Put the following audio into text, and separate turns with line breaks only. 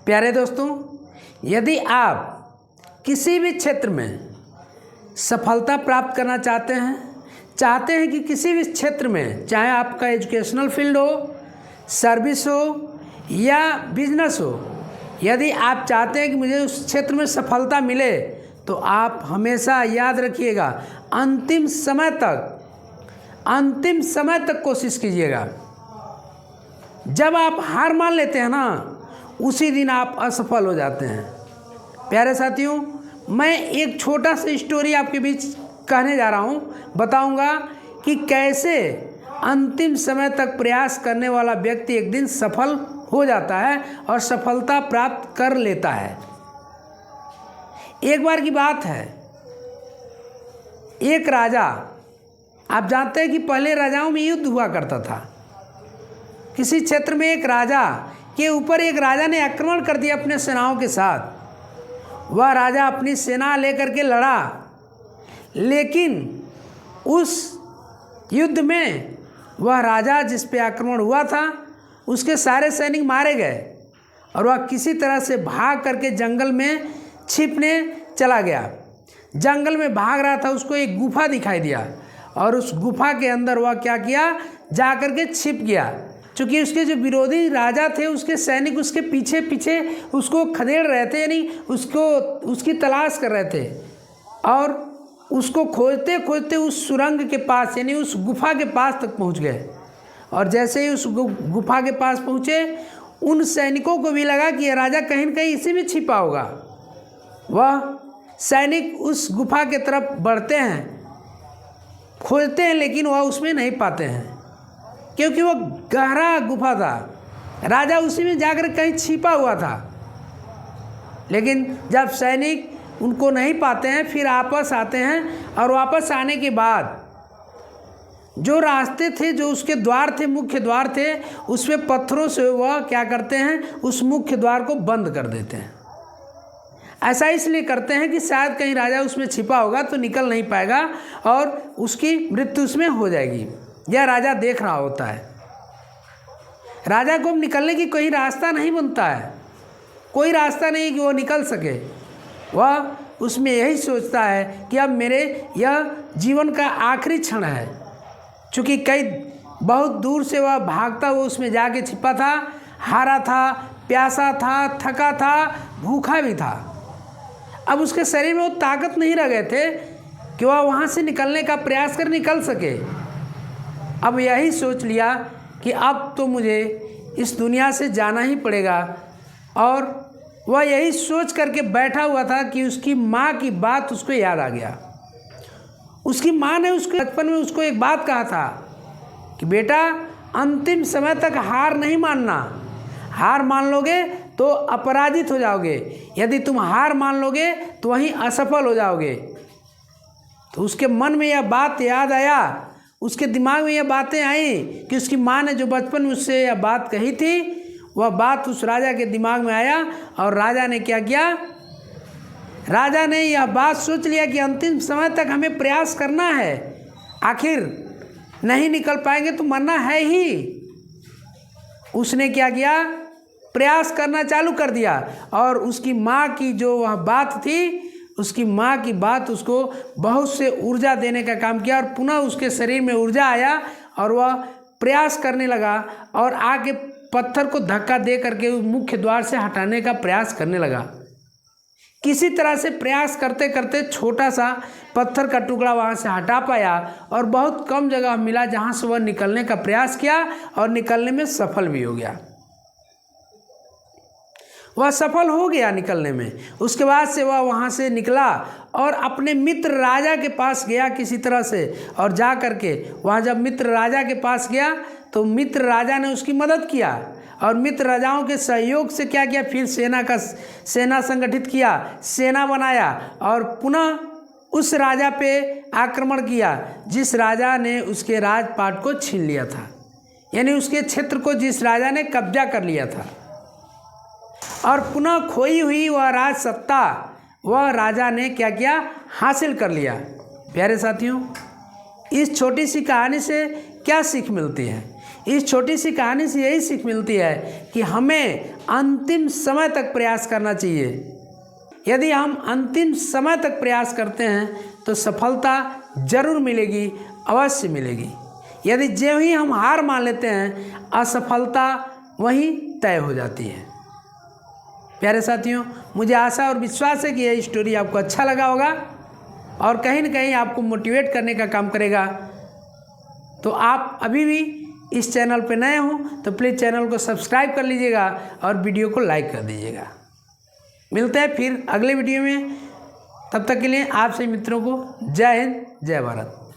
प्यारे दोस्तों, यदि आप किसी भी क्षेत्र में सफलता प्राप्त करना चाहते हैं कि किसी भी क्षेत्र में, चाहे आपका एजुकेशनल फील्ड हो, सर्विस हो या बिजनेस हो, यदि आप चाहते हैं कि मुझे उस क्षेत्र में सफलता मिले, तो आप हमेशा याद रखिएगा, अंतिम समय तक कोशिश कीजिएगा। जब आप हार मान लेते हैं ना, उसी दिन आप असफल हो जाते हैं। प्यारे साथियों, मैं एक छोटा सा स्टोरी आपके बीच कहने जा रहा हूँ, बताऊँगा कि कैसे अंतिम समय तक प्रयास करने वाला व्यक्ति एक दिन सफल हो जाता है और सफलता प्राप्त कर लेता है। एक बार की बात है, एक राजा, आप जानते हैं कि पहले राजाओं में युद्ध हुआ करता था। किसी क्षेत्र में एक राजा के ऊपर एक राजा ने आक्रमण कर दिया अपने सेनाओं के साथ। वह राजा अपनी सेना लेकर के लड़ा, लेकिन उस युद्ध में वह राजा जिस पे आक्रमण हुआ था, उसके सारे सैनिक मारे गए और वह किसी तरह से भाग करके जंगल में छिपने चला गया। जंगल में भाग रहा था, उसको एक गुफा दिखाई दिया और उस गुफा के अंदर वह क्या किया, जा कर के छिप गया। चूँकि उसके जो विरोधी राजा थे, उसके सैनिक उसके पीछे पीछे उसको खदेड़ रहे थे, यानी उसकी तलाश कर रहे थे और उसको खोजते खोजते उस सुरंग के पास, यानी उस गुफा के पास तक पहुंच गए। और जैसे ही उस गुफा के पास पहुंचे, उन सैनिकों को भी लगा कि यह राजा कहीं न कहीं इसी में छिपा होगा। वह सैनिक उस गुफा के तरफ बढ़ते हैं, खोजते हैं, लेकिन वह उसमें नहीं पाते हैं, क्योंकि वह गहरा गुफा था। राजा उसी में जाकर कहीं छिपा हुआ था। लेकिन जब सैनिक उनको नहीं पाते हैं, फिर वापस आते हैं और वापस आने के बाद जो रास्ते थे, जो उसके द्वार थे, मुख्य द्वार थे, उस पे पत्थरों से वह क्या करते हैं, उस मुख्य द्वार को बंद कर देते हैं। ऐसा इसलिए करते हैं कि शायद कहीं राजा उसमें छिपा होगा तो निकल नहीं पाएगा और उसकी मृत्यु उसमें हो जाएगी। यह राजा देख रहा होता है। राजा को निकलने की कोई रास्ता नहीं बनता है, कोई रास्ता नहीं कि वो निकल सके। वह उसमें यही सोचता है कि अब मेरे यह जीवन का आखिरी क्षण है। चूँकि बहुत दूर से वह भागता हुआ उसमें जाके छिपा था, हारा था, प्यासा था, थका था, भूखा भी था। अब उसके शरीर में वो ताकत नहीं रह गए थे कि वह वहाँ से निकलने का प्रयास कर निकल सके। अब यही सोच लिया कि अब तो मुझे इस दुनिया से जाना ही पड़ेगा। और वह यही सोच करके बैठा हुआ था कि उसकी माँ की बात उसको याद आ गया। उसकी माँ ने उसके बचपन में उसको एक बात कहा था कि बेटा, अंतिम समय तक हार नहीं मानना। हार मान लोगे तो अपराजित हो जाओगे, यदि तुम हार मान लोगे तो वहीं असफल हो जाओगे। तो उसके मन में यह बात याद आया, उसके दिमाग में यह बातें आई कि उसकी माँ ने जो बचपन में उससे यह बात कही थी, वह बात उस राजा के दिमाग में आया। और राजा ने क्या किया, राजा ने यह बात सोच लिया कि अंतिम समय तक हमें प्रयास करना है, आखिर नहीं निकल पाएंगे तो मरना है ही। उसने क्या किया, प्रयास करना चालू कर दिया और उसकी माँ की जो वह बात थी, उसकी माँ की बात उसको बहुत से ऊर्जा देने का काम किया और पुनः उसके शरीर में ऊर्जा आया और वह प्रयास करने लगा और आगे पत्थर को धक्का दे करके मुख्य द्वार से हटाने का प्रयास करने लगा। किसी तरह से प्रयास करते करते छोटा सा पत्थर का टुकड़ा वहाँ से हटा पाया और बहुत कम जगह मिला जहाँ से वह निकलने का प्रयास किया और निकलने में सफल भी हो गया। वह सफल हो गया निकलने में। उसके बाद से वह वहाँ से निकला और अपने मित्र राजा के पास गया किसी तरह से, और जा करके वहाँ जब मित्र राजा के पास गया तो मित्र राजा ने उसकी मदद किया और मित्र राजाओं के सहयोग से क्या किया, फिर सेना संगठित किया, सेना बनाया और पुनः उस राजा पे आक्रमण किया जिस राजा ने उसके राजपाट को छीन लिया था, यानी उसके क्षेत्र को जिस राजा ने कब्जा कर लिया था। और पुनः खोई हुई वह राज सत्ता वह राजा ने क्या किया, हासिल कर लिया। प्यारे साथियों, इस छोटी सी कहानी से क्या सीख मिलती है? इस छोटी सी कहानी से यही सीख मिलती है कि हमें अंतिम समय तक प्रयास करना चाहिए। यदि हम अंतिम समय तक प्रयास करते हैं तो सफलता जरूर मिलेगी, अवश्य मिलेगी। यदि जो ही हम हार मान लेते हैं, असफलता वहीं तय हो जाती है। प्यारे साथियों, मुझे आशा और विश्वास है कि यह स्टोरी आपको अच्छा लगा होगा और कहीं न कहीं आपको मोटिवेट करने का काम करेगा। तो आप अभी भी इस चैनल पर नए हो तो प्लीज़ चैनल को सब्सक्राइब कर लीजिएगा और वीडियो को लाइक कर दीजिएगा। मिलते हैं फिर अगले वीडियो में। तब तक के लिए आप सभी मित्रों को जय हिंद, जय भारत।